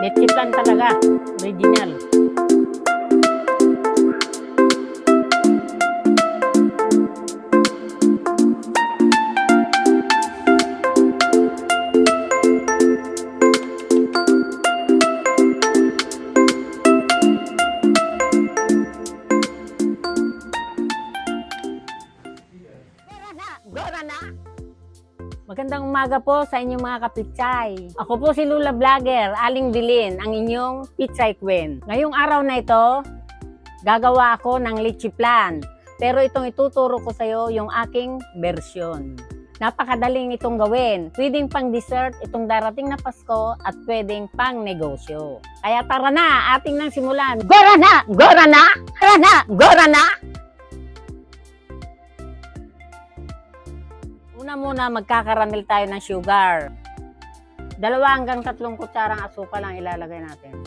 Leche plan talaga. Original. Magandang umaga po sa inyong mga kapitsay. Ako po si Lula Vlogger, Aling Dilin, ang inyong Pitsay Queen. Ngayong araw na ito, gagawa ako ng leche plan. Pero itong ituturo ko sa iyo yung aking version. Napakadaling itong gawin. Pwedeng pang dessert itong darating na Pasko at pwedeng pang negosyo. Kaya tara na, ating nang simulan. Gora na! Gora na! Gora na! Gora na! Una muna, magkakaramel tayo ng sugar. 2 hanggang 3 kutsarang asukal lang ilalagay natin.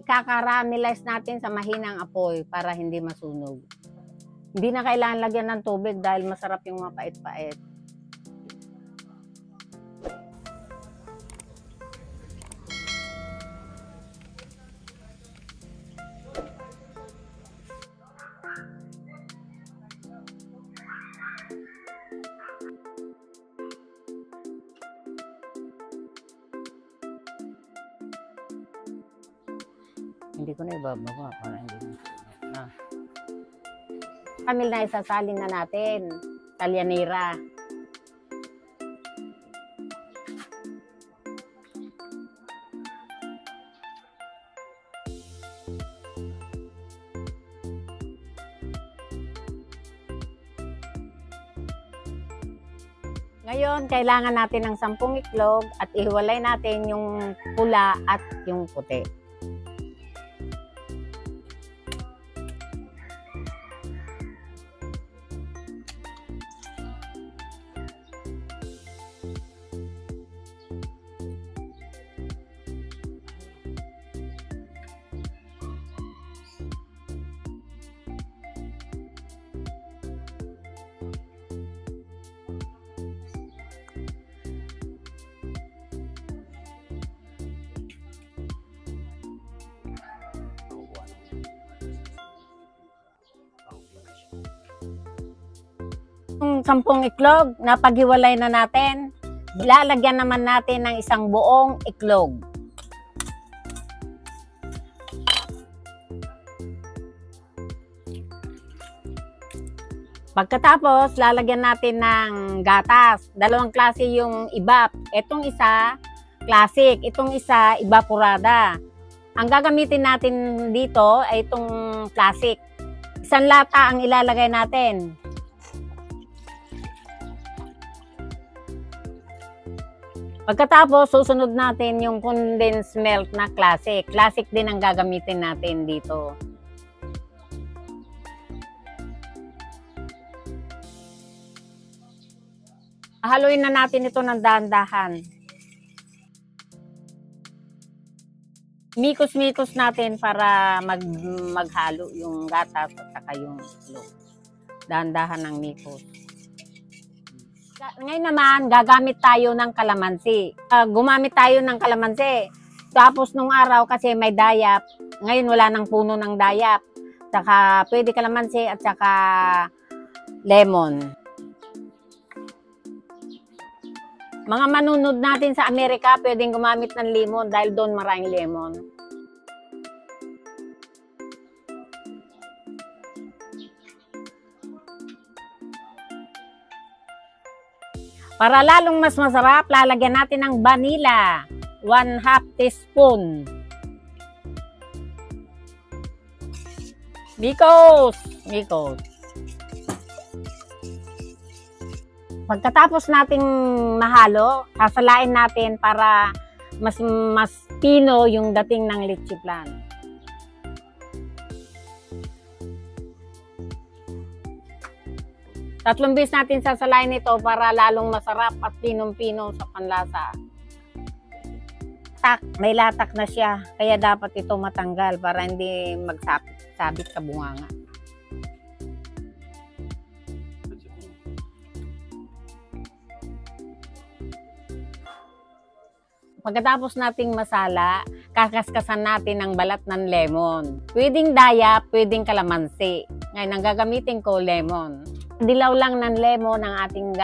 Kakaramelize natin sa mahinang apoy para hindi masunog. Hindi na kailangan lagyan ng tubig dahil masarap yung mapait-pait. Hindi ko na ibababa para hindi na. Kamil na isasalin na natin. Talyanera. Ngayon, kailangan natin ng 10 itlog at ihiwalay natin yung pula at yung puti. Yung 10 iklog na paghiwalay na natin, lalagyan naman natin ng isang buong iklog. Pagkatapos, lalagyan natin ng gatas. 2 klase yung ibap. Itong isa, classic. Itong isa, evaporada. Ang gagamitin natin dito ay itong classic. 1 lata ang ilalagay natin. Pagkatapos, susunod natin yung condensed milk na classic. Classic din ang gagamitin natin dito. Haluin na natin ito ng dahan-dahan. Mikos-mikos natin para maghalo yung gatas at saka yung itlog. Dahan-dahan ng mikos. Ngayon naman, gagamit tayo ng kalamansi. Gumamit tayo ng kalamansi. Tapos nung araw kasi may dayap. Ngayon wala nang puno ng dayap. Saka pwede kalamansi at saka lemon. Mga manunod natin sa Amerika, pwedeng gumamit ng lemon dahil doon maraming lemon. Para lalong mas masarap, lalagyan natin ng vanilla. 1/2 teaspoon. Mikos. Pagkatapos nating mahalo, sasalain natin para mas pino yung dating ng leche plan. Tatlong beses natin sasalain ito para lalong masarap at pinong-pino sa panlasa. may latak na siya. Kaya dapat ito matanggal para hindi magsabit sa bunganga. Pagkatapos nating masala, kakaskasan natin ang balat ng lemon. Pwedeng daya, pwedeng kalamansi. Ngayon, ang gagamitin ko, lemon. Dilaw lang ng lemon ang ating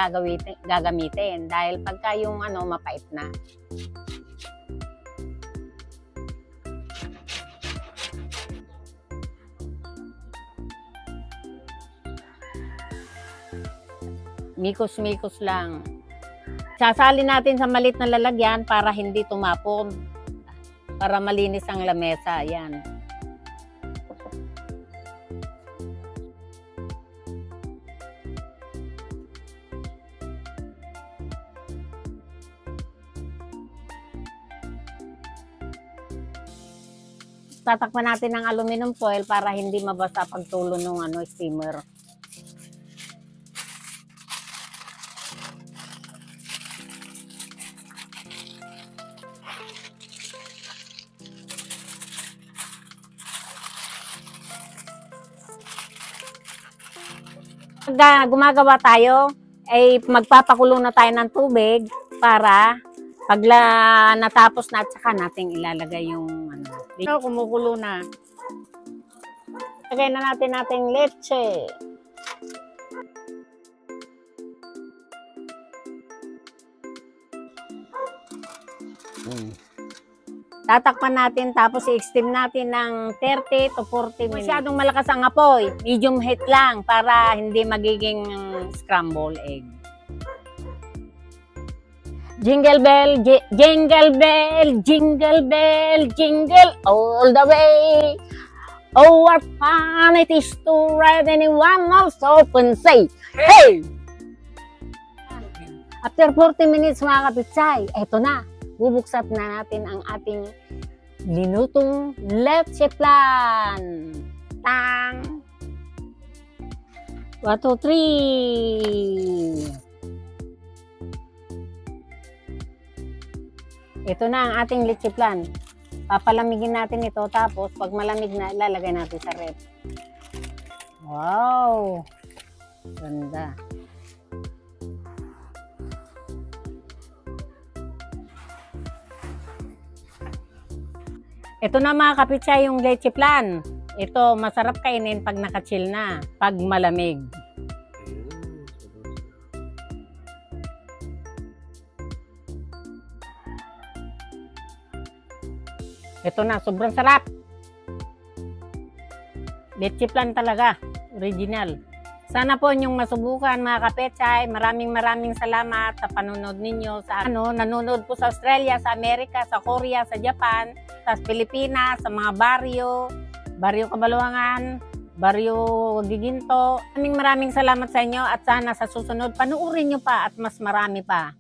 gagamitin dahil pagka yung mapait na. Mikos-mikos lang. Sasali natin sa maliit na lalagyan para hindi tumapon. Para malinis ang lamesa. Yan. Tatakpan natin ng aluminum foil para hindi mabasa pagtulo ng steamer. Pag gumagawa tayo, ay magpapakulo na tayo ng tubig para pag natapos na at saka natin ilalagay yung kumukulo na. Lagay na natin leche. Tatakpan natin tapos i-steam natin ng 30 to 40 minutes. Masyadong malakas ang apoy. Medium heat lang para hindi magiging scramble egg. Jingle bell, jingle bell, jingle bell, jingle all the way. Oh, what fun it is to ride in one horse open sleigh. Hey! After 40 minutes mga kapitsay, eto na. Bubuksan na natin ang ating linutong leche flan. Tang! 1, 2, 3. Ito na ang ating leche flan. Papalamigin natin ito tapos pag malamig na ilalagay natin sa ref. Wow! Ganda. Ito na mga kapitsay yung leche flan. Ito masarap kainin pag naka-chill na, pag malamig. Ito na, sobrang sarap. Leche flan talaga, original. Sana po inyong masubukan mga kapetsay. Maraming salamat sa panonood ninyo. Sa nanonood po sa Australia, sa Amerika, sa Korea, sa Japan, sa Pilipinas, sa mga baryo Kabaluangan, baryo Giginto. Maraming salamat sa inyo at sana sa susunod panoorin nyo pa at mas marami pa.